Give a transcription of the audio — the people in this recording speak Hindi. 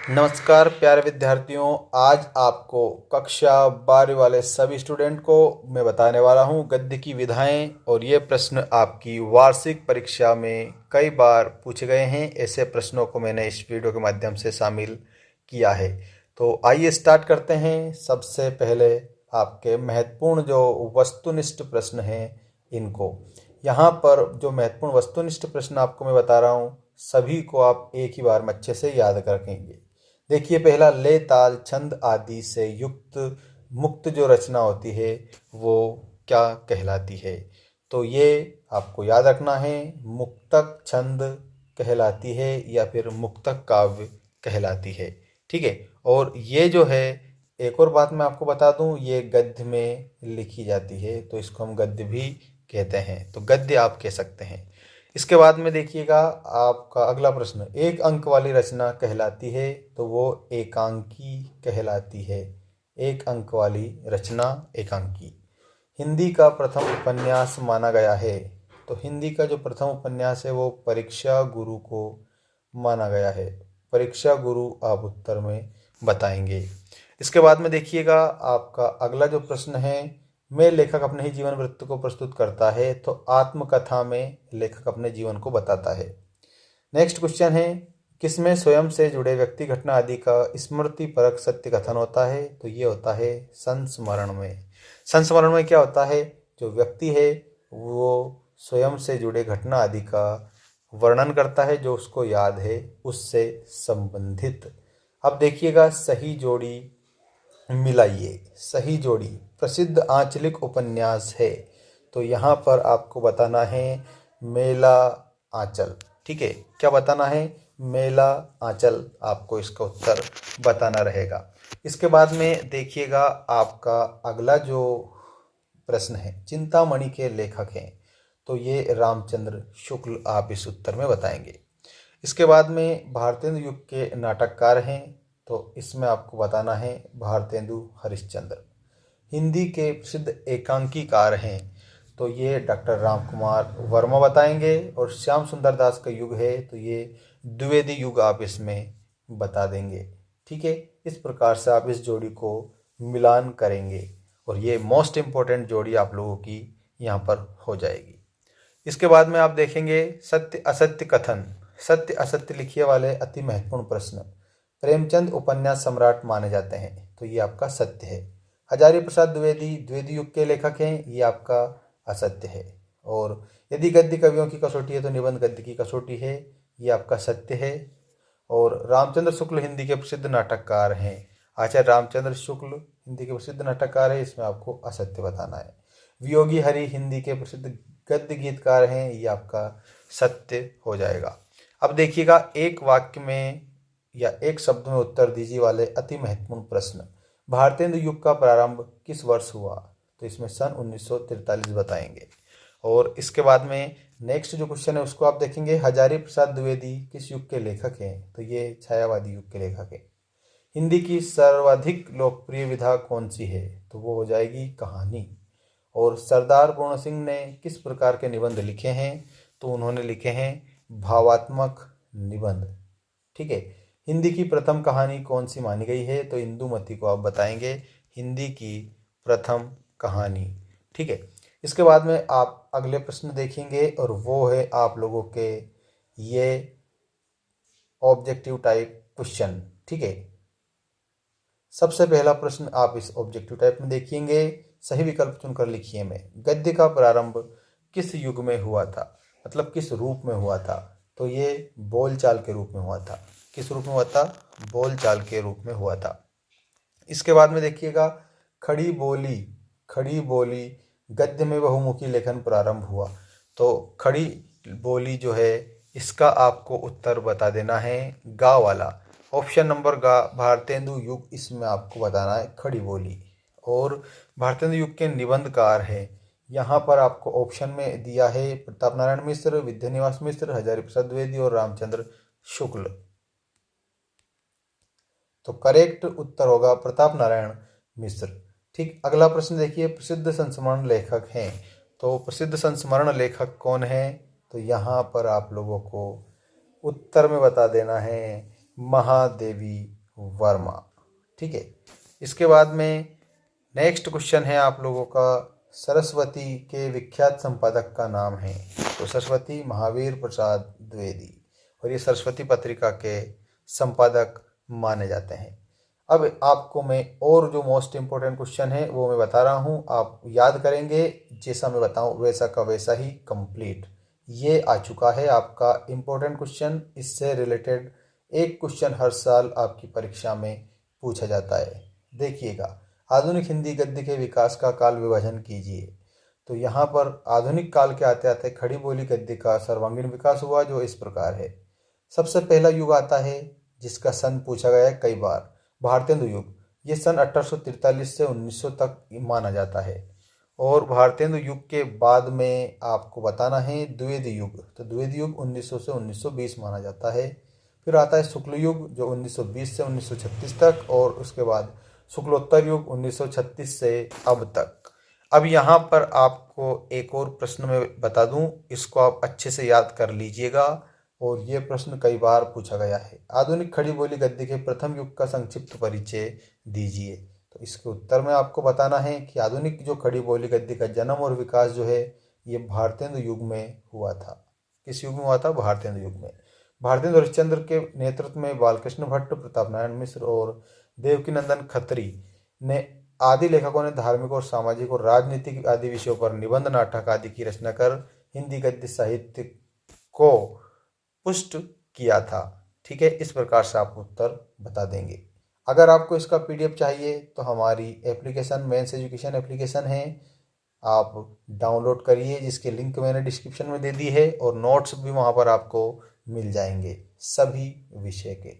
नमस्कार प्यारे विद्यार्थियों। आज आपको कक्षा 12 वाले सभी स्टूडेंट को मैं बताने वाला हूं गद्य की विधाएं। और ये प्रश्न आपकी वार्षिक परीक्षा में कई बार पूछे गए हैं। ऐसे प्रश्नों को मैंने इस वीडियो के माध्यम से शामिल किया है। तो आइए स्टार्ट करते हैं। सबसे पहले आपके महत्वपूर्ण जो वस्तुनिष्ठ प्रश्न हैं इनको, यहाँ पर जो महत्वपूर्ण वस्तुनिष्ठ प्रश्न आपको मैं बता रहा हूँ सभी को आप एक ही बार में अच्छे से याद रखेंगे। देखिए, पहला, ले ताल छंद आदि से युक्त मुक्त जो रचना होती है वो क्या कहलाती है? तो ये आपको याद रखना है, मुक्तक छंद कहलाती है या फिर मुक्तक काव्य कहलाती है। ठीक है। और ये जो है, एक और बात मैं आपको बता दूं, ये गद्य में लिखी जाती है तो इसको हम गद्य भी कहते हैं। तो गद्य आप कह सकते हैं। इसके बाद में देखिएगा आपका अगला प्रश्न, एक अंक वाली रचना कहलाती है तो वो एकांकी कहलाती है। एक अंक वाली रचना एकांकी। हिंदी का प्रथम उपन्यास माना गया है तो हिंदी का जो प्रथम उपन्यास है वो परीक्षा गुरु को माना गया है। परीक्षा गुरु आप उत्तर में बताएंगे। इसके बाद में देखिएगा आपका अगला जो प्रश्न है, में लेखक अपने ही जीवन वृत्त को प्रस्तुत करता है तो आत्मकथा में लेखक अपने जीवन को बताता है। नेक्स्ट क्वेश्चन है, किसमें स्वयं से जुड़े व्यक्ति घटना आदि का स्मृति परक सत्य कथन होता है? तो ये होता है संस्मरण में। संस्मरण में क्या होता है, जो व्यक्ति है वो स्वयं से जुड़े घटना आदि का वर्णन करता है जो उसको याद है उससे संबंधित। अब देखिएगा, सही जोड़ी मिलाइए। सही जोड़ी प्रसिद्ध आंचलिक उपन्यास है तो यहाँ पर आपको बताना है मेला आंचल। ठीक है, क्या बताना है? मेला आंचल आपको इसका उत्तर बताना रहेगा। इसके बाद में देखिएगा आपका अगला जो प्रश्न है, चिंतामणि के लेखक हैं तो ये रामचंद्र शुक्ल आप इस उत्तर में बताएंगे। इसके बाद में भारतेंदु युग के नाटककार हैं तो इसमें आपको बताना है भारतेंदु हरिश्चंद्र। हिंदी के प्रसिद्ध एकांकीकार हैं तो ये डॉक्टर राम कुमार वर्मा बताएंगे। और श्याम सुंदर दास का युग है तो ये द्विवेदी युग आप इसमें बता देंगे। ठीक है, इस प्रकार से आप इस जोड़ी को मिलान करेंगे और ये मोस्ट इम्पोर्टेंट जोड़ी आप लोगों की यहाँ पर हो जाएगी। इसके बाद में आप देखेंगे सत्य असत्य कथन। सत्य असत्य लिखिए वाले अति महत्वपूर्ण प्रश्न। प्रेमचंद उपन्यास सम्राट माने जाते हैं तो ये आपका सत्य है। हजारी प्रसाद द्विवेदी द्विवेदी युग के लेखक हैं, ये आपका असत्य है। और यदि गद्य कवियों की कसौटी है तो निबंध गद्य की कसौटी है, ये आपका सत्य है। और रामचंद्र शुक्ल हिंदी के प्रसिद्ध नाटककार हैं। आचार्य रामचंद्र शुक्ल हिंदी के प्रसिद्ध नाटककार है, इसमें आपको असत्य बताना है। वियोगी हरि हिंदी के प्रसिद्ध गद्य गीतकार हैं, ये आपका सत्य हो जाएगा। अब देखिएगा, एक वाक्य में या एक शब्द में उत्तर दीजिए वाले अति महत्वपूर्ण प्रश्न। भारतेंदु युग का प्रारंभ किस वर्ष हुआ? तो इसमें सन 1943 बताएंगे। और इसके बाद में नेक्स्ट जो क्वेश्चन है उसको आप देखेंगे, हजारी प्रसाद द्विवेदी किस युग के लेखक हैं? तो ये छायावादी युग के लेखक हैं। हिंदी की सर्वाधिक लोकप्रिय विधा कौन सी है? तो वो हो जाएगी कहानी। और सरदार पूर्ण सिंह ने किस प्रकार के निबंध लिखे हैं? तो उन्होंने लिखे हैं भावात्मक निबंध। ठीक है। हिंदी की प्रथम कहानी कौन सी मानी गई है? तो इंदुमती को आप बताएंगे हिंदी की प्रथम कहानी। ठीक है। इसके बाद में आप अगले प्रश्न देखेंगे और वो है आप लोगों के ये ऑब्जेक्टिव टाइप क्वेश्चन। ठीक है। सबसे पहला प्रश्न आप इस ऑब्जेक्टिव टाइप में देखेंगे, सही विकल्प चुनकर लिखिए में। गद्य का प्रारंभ किस युग में हुआ था? मतलब किस रूप में हुआ था? तो ये बोलचाल के रूप में हुआ था। किस रूप में हुआ था? बोलचाल के रूप में हुआ था। इसके बाद में देखिएगा, खड़ी बोली। खड़ी बोली गद्य में बहुमुखी लेखन प्रारंभ हुआ तो खड़ी बोली जो है इसका आपको उत्तर बता देना है गा वाला। ऑप्शन नंबर गा, भारतेंदु युग, इसमें आपको बताना है खड़ी बोली। और भारतेंदु युग के निबंधकार है, यहाँ पर आपको ऑप्शन में दिया है प्रताप नारायण मिश्र, विद्यानिवास मिश्र, हजारी प्रसाद द्विवेदी और रामचंद्र शुक्ल। तो करेक्ट उत्तर होगा प्रताप नारायण मिश्र। ठीक, अगला प्रश्न देखिए, प्रसिद्ध संस्मरण लेखक हैं तो प्रसिद्ध संस्मरण लेखक कौन है? तो यहाँ पर आप लोगों को उत्तर में बता देना है महादेवी वर्मा। ठीक है, इसके बाद में नेक्स्ट क्वेश्चन है आप लोगों का, सरस्वती के विख्यात संपादक का नाम है। तो सरस्वती महावीर प्रसाद द्विवेदी, और ये सरस्वती पत्रिका के संपादक माने जाते हैं। अब आपको मैं और जो मोस्ट इम्पोर्टेंट क्वेश्चन है वो मैं बता रहा हूँ, आप याद करेंगे, जैसा मैं बताऊँ वैसा का वैसा ही कंप्लीट। ये आ चुका है आपका इम्पोर्टेंट क्वेश्चन, इससे रिलेटेड एक क्वेश्चन हर साल आपकी परीक्षा में पूछा जाता है। देखिएगा, आधुनिक हिंदी गद्य के विकास का काल विभाजन कीजिए। तो यहाँ पर आधुनिक काल के आते आते खड़ी बोली गद्य का सर्वांगीण विकास हुआ, जो इस प्रकार है। सबसे पहला युग आता है जिसका सन पूछा गया है कई बार, भारतेंदु युग। ये सन 1843 से 1900 तक माना जाता है। और भारतेंदु युग के बाद में आपको बताना है द्विवेदी युग। तो द्विवेदी युग 1900 से 1920 माना जाता है। फिर आता है शुक्ल युग, जो 1920 से 1936 तक, और उसके बाद शुक्लोत्तर युग 1936 से अब तक। अब यहाँ पर आपको एक और प्रश्न मैं बता दूं, इसको आप अच्छे से याद कर लीजिएगा, और ये प्रश्न कई बार पूछा गया है। आधुनिक खड़ी बोली गद्य के प्रथम युग का संक्षिप्त परिचय दीजिए। तो इसके उत्तर में आपको बताना है कि आधुनिक जो खड़ी बोली गद्य का जन्म और विकास जो है ये भारतेंदु युग में हुआ था। किस युग में हुआ था? भारतेंदु युग में। भारतेंदु हरिश्चंद्र के नेतृत्व में बालकृष्ण भट्ट, प्रताप नारायण मिश्र और देवकीनंदन खत्री ने आदि लेखकों ने धार्मिक और सामाजिक और राजनीतिक आदि विषयों पर निबंध, नाटक आदि की रचना कर हिंदी गद्य साहित्य को पुष्ट किया था। ठीक है, इस प्रकार से आप उत्तर बता देंगे। अगर आपको इसका पीडीएफ चाहिए तो हमारी एप्लीकेशन मेंस एजुकेशन एप्लीकेशन है, आप डाउनलोड करिए, जिसके लिंक मैंने डिस्क्रिप्शन में दे दी है, और नोट्स भी वहाँ पर आपको मिल जाएंगे सभी विषय के।